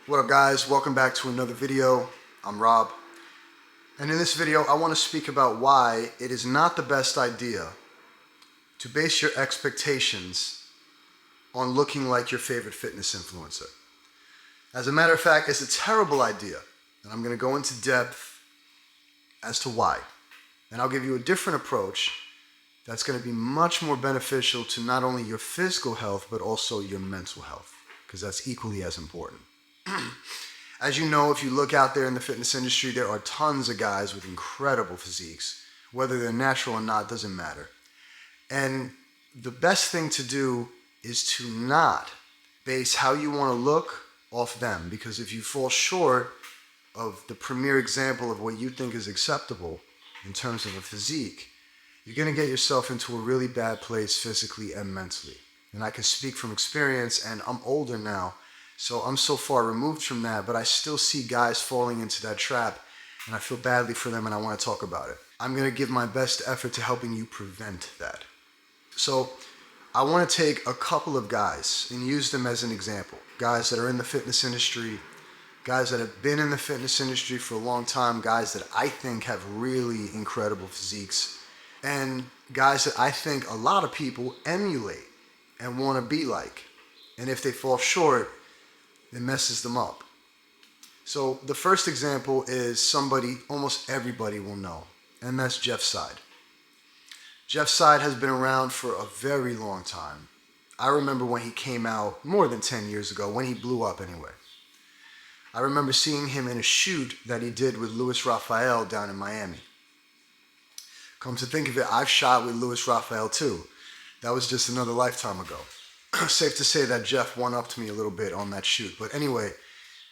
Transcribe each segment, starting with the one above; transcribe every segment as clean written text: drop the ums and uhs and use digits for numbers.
What up guys, welcome back to another video. I'm Rob, and in this video I want to speak about why it is not the best idea to base your expectations on looking like your favorite fitness influencer. As a matter of fact, it's a terrible idea, and I'm going to go into depth as to why. And I'll give you a different approach that's going to be much more beneficial to not only your physical health but also your mental health, because that's equally as important. As you know, if you look out there in the fitness industry, there are tons of guys with incredible physiques. Whether they're natural or not doesn't matter. And the best thing to do is to not base how you want to look off them, because if you fall short of the premier example of what you think is acceptable in terms of a physique, you're going to get yourself into a really bad place physically and mentally. And I can speak from experience, and I'm older now, so I'm so far removed from that, but I still see guys falling into that trap, and I feel badly for them, and I want to talk about it. I'm going to give my best effort to helping you prevent that. So I want to take a couple of guys and use them as an example. Guys that are in the fitness industry, guys that have been in the fitness industry for a long time, guys that I think have really incredible physiques, and guys that I think a lot of people emulate and want to be like. And if they fall short, it messes them up. So the first example is somebody almost everybody will know, and that's Jeff Side. Jeff Side has been around for a very long time. I remember when he came out more than 10 years ago, when he blew up anyway. I remember seeing him in a shoot that he did with Louis Raphael down in Miami. Come to think of it, I've shot with Louis Raphael too. That was just another lifetime ago. Safe to say that Jeff one-upped me a little bit on that shoot. But anyway,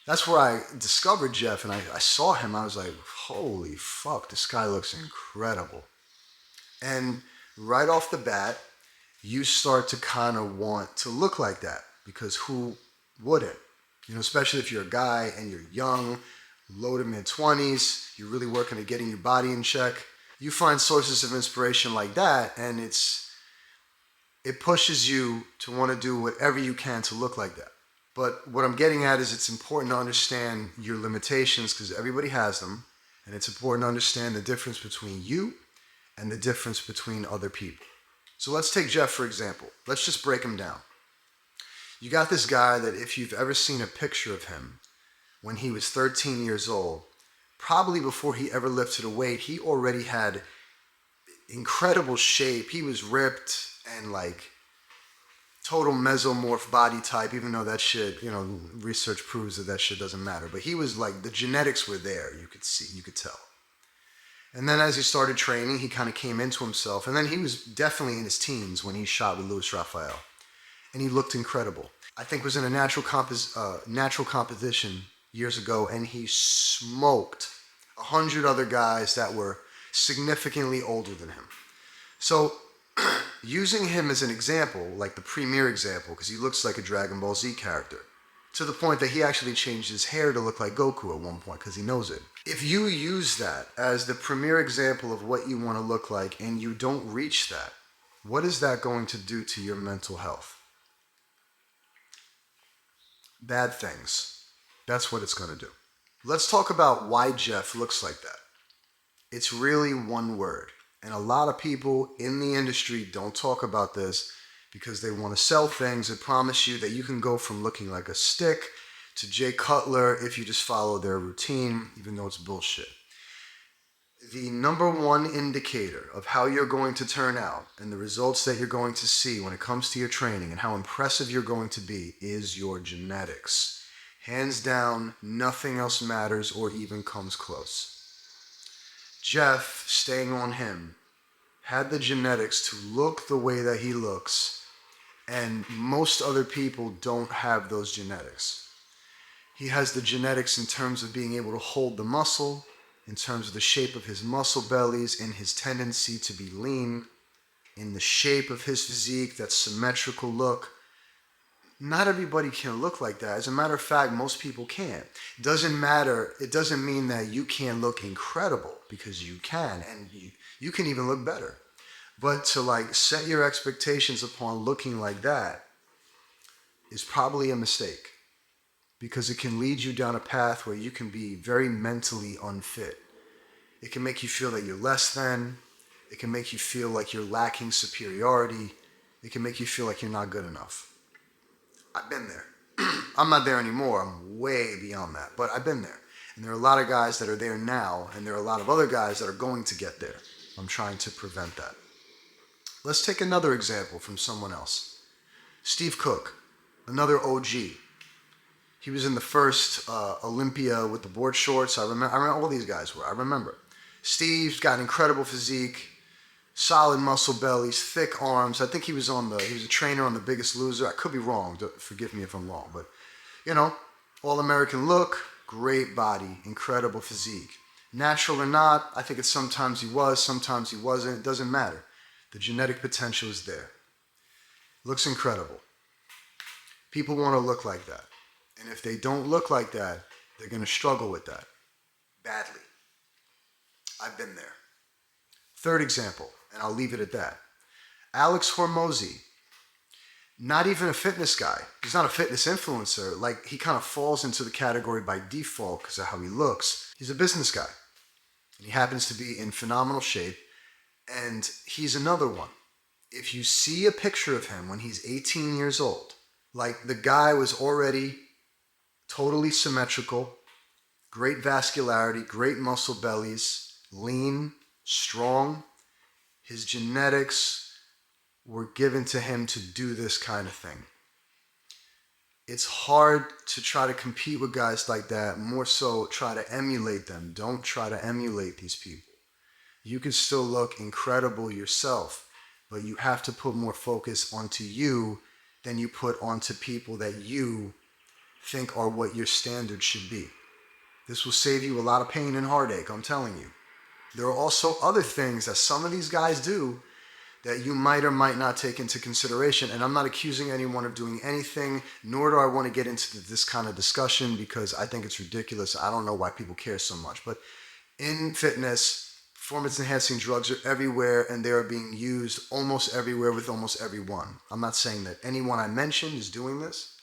that's where I discovered Jeff, and I saw him. I was like, holy fuck, this guy looks incredible. And right off the bat, you start to kind of want to look like that, because who wouldn't? You know, especially if you're a guy and you're young, low to mid-20s, you're really working at getting your body in check. You find sources of inspiration like that, and it pushes you to want to do whatever you can to look like that. But what I'm getting at is it's important to understand your limitations, because everybody has them, and it's important to understand the difference between you and the difference between other people. So let's take Jeff for example. Let's just break him down. You got this guy that if you've ever seen a picture of him when he was 13 years old, probably before he ever lifted a weight, he already had incredible shape. He was ripped and like total mesomorph body type, even though that shit, research proves that shit doesn't matter. But he was like, the genetics were there, you could tell. And then as he started training, he kind of came into himself. And then he was definitely in his teens when he shot with Louis Raphael. And he looked incredible. I think it was in a natural competition years ago, and he smoked 100 other guys that were significantly older than him. So using him as an example, like the premier example, because he looks like a Dragon Ball Z character, to the point that he actually changed his hair to look like Goku at one point because he knows it. If you use that as the premier example of what you want to look like and you don't reach that, what is that going to do to your mental health? Bad things. That's what it's going to do. Let's talk about why Jeff looks like that. It's really one word. And a lot of people in the industry don't talk about this because they want to sell things and promise you that you can go from looking like a stick to Jay Cutler if you just follow their routine, even though it's bullshit. The number one indicator of how you're going to turn out and the results that you're going to see when it comes to your training and how impressive you're going to be is your genetics. Hands down, nothing else matters or even comes close. Jeff, staying on him, had the genetics to look the way that he looks, and most other people don't have those genetics. He has the genetics in terms of being able to hold the muscle, in terms of the shape of his muscle bellies, in his tendency to be lean, in the shape of his physique, that symmetrical look. Not everybody can look like that. As a matter of fact, most people can't. It doesn't matter. It doesn't mean that you can't look incredible, because you can, and you can even look better. But to set your expectations upon looking like that is probably a mistake. because it can lead you down a path where you can be very mentally unfit. It can make you feel that you're less than. It can make you feel like you're lacking superiority. It can make you feel like you're not good enough. I've been there. I'm not there anymore. I'm way beyond that. But I've been there. And there are a lot of guys that are there now, and there are a lot of other guys that are going to get there. I'm trying to prevent that. Let's take another example from someone else. Steve Cook, another OG. He was in the first Olympia with the board shorts. I remember all these guys were. I remember. Steve's got an incredible physique, solid muscle bellies, thick arms. I think he was a trainer on The Biggest Loser. I could be wrong. Forgive me if I'm wrong. But, all-American look, great body, incredible physique. Natural or not, I think sometimes he was, sometimes he wasn't. It doesn't matter. The genetic potential is there. Looks incredible. People want to look like that. And if they don't look like that, they're going to struggle with that badly. I've been there. Third example, and I'll leave it at that. Alex Hormozi, not even a fitness guy. He's not a fitness influencer. Like, he kind of falls into the category by default because of how he looks. He's a business guy. And he happens to be in phenomenal shape. And he's another one. If you see a picture of him when he's 18 years old, like, the guy was already totally symmetrical, great vascularity, great muscle bellies, lean, strong. His genetics were given to him to do this kind of thing. It's hard to try to compete with guys like that, more so try to emulate them. Don't try to emulate these people. You can still look incredible yourself, but you have to put more focus onto you than you put onto people that you think are what your standards should be. This will save you a lot of pain and heartache, I'm telling you. There are also other things that some of these guys do that you might or might not take into consideration. And I'm not accusing anyone of doing anything, nor do I want to get into this kind of discussion because I think it's ridiculous. I don't know why people care so much. But in fitness, performance-enhancing drugs are everywhere, and they are being used almost everywhere with almost everyone. I'm not saying that anyone I mentioned is doing this.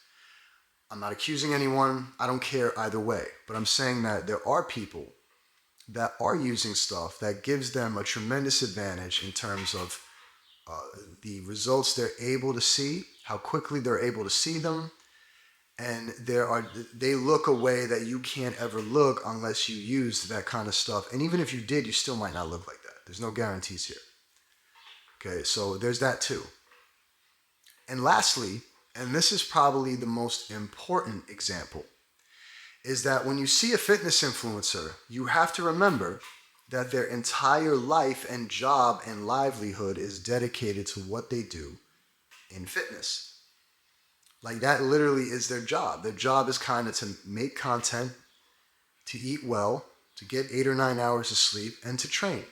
I'm not accusing anyone. I don't care either way. But I'm saying that there are people that are using stuff that gives them a tremendous advantage in terms of the results they're able to see, how quickly they're able to see them, and they look a way that you can't ever look unless you use that kind of stuff. And even if you did, you still might not look like that. There's no guarantees here. Okay, so there's that too. And lastly, and this is probably the most important example, is that when you see a fitness influencer, you have to remember that their entire life and job and livelihood is dedicated to what they do in fitness. Like, that literally is their job. Their job is kind of to make content, to eat well, to get 8 or 9 hours of sleep, and to train.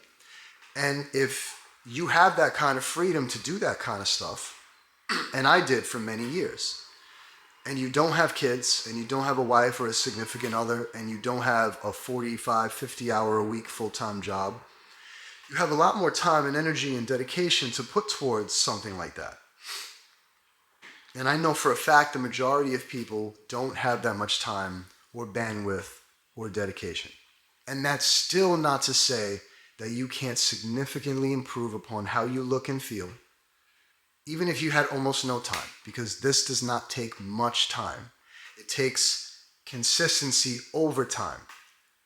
And if you have that kind of freedom to do that kind of stuff, and I did for many years, and you don't have kids, and you don't have a wife or a significant other, and you don't have a 45, 50-hour-a-week full-time job, you have a lot more time and energy and dedication to put towards something like that. And I know for a fact the majority of people don't have that much time or bandwidth or dedication. And that's still not to say that you can't significantly improve upon how you look and feel, even if you had almost no time, because this does not take much time. It takes consistency over time.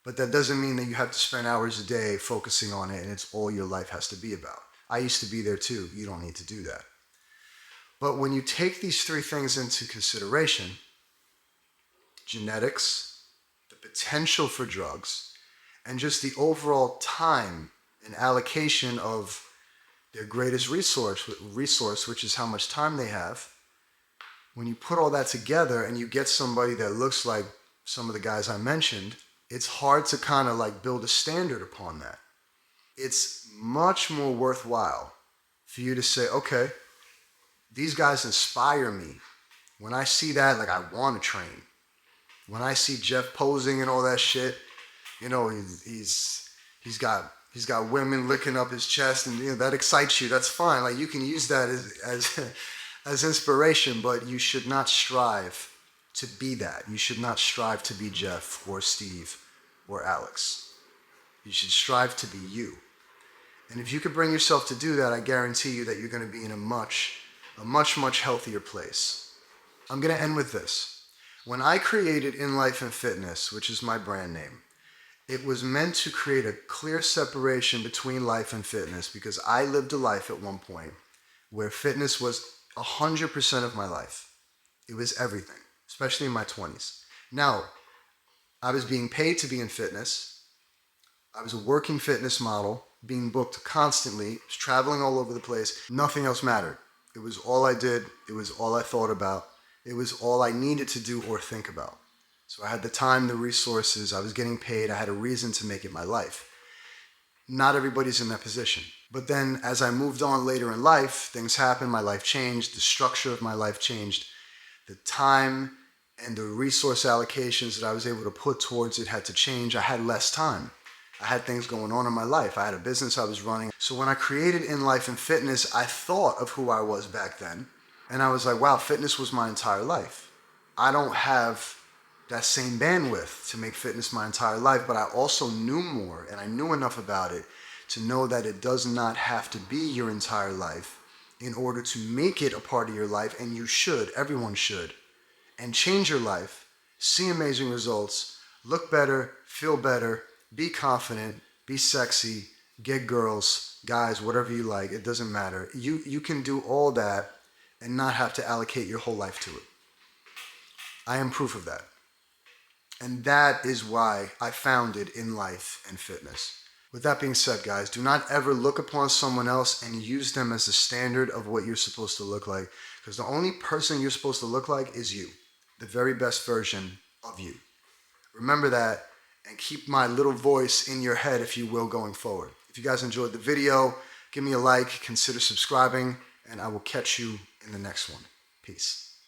But that doesn't mean that you have to spend hours a day focusing on it and it's all your life has to be about. I used to be there too. You don't need to do that. But when you take these three things into consideration, genetics, the potential for drugs, and just the overall time and allocation of their greatest resource, which is how much time they have, when you put all that together and you get somebody that looks like some of the guys I mentioned, it's hard to kind of like build a standard upon that. It's much more worthwhile for you to say, okay, these guys inspire me. When I see that, like, I want to train. When I see Jeff posing and all that shit, you know, he's got women licking up his chest, and you know, that excites you. That's fine. Like, you can use that as inspiration, but you should not strive to be that. You should not strive to be Jeff or Steve or Alex. You should strive to be you. And if you could bring yourself to do that, I guarantee you that you're going to be in a much, much healthier place. I'm going to end with this. When I created In Life and Fitness, which is my brand name, it was meant to create a clear separation between life and fitness, because I lived a life at one point where fitness was 100% of my life. It was everything, especially in my 20s. Now, I was being paid to be in fitness. I was a working fitness model, being booked constantly, was traveling all over the place. Nothing else mattered. It was all I did. It was all I thought about. It was all I needed to do or think about. So I had the time, the resources, I was getting paid, I had a reason to make it my life. Not everybody's in that position. But then as I moved on later in life, things happened, my life changed, the structure of my life changed. The time and the resource allocations that I was able to put towards it had to change. I had less time. I had things going on in my life. I had a business I was running. So when I created In Life and Fitness, I thought of who I was back then. And I was like, wow, fitness was my entire life. I don't have that same bandwidth to make fitness my entire life, but I also knew more, and I knew enough about it to know that it does not have to be your entire life in order to make it a part of your life. And you should, everyone should, and change your life, see amazing results, look better, feel better, be confident, be sexy, get girls, guys, whatever you like, it doesn't matter. You can do all that and not have to allocate your whole life to it. I am proof of that. And that is why I founded In Life and Fitness. With that being said, guys, do not ever look upon someone else and use them as the standard of what you're supposed to look like, because the only person you're supposed to look like is you, the very best version of you. Remember that, and keep my little voice in your head, if you will, going forward. If you guys enjoyed the video, give me a like, consider subscribing, and I will catch you in the next one. Peace.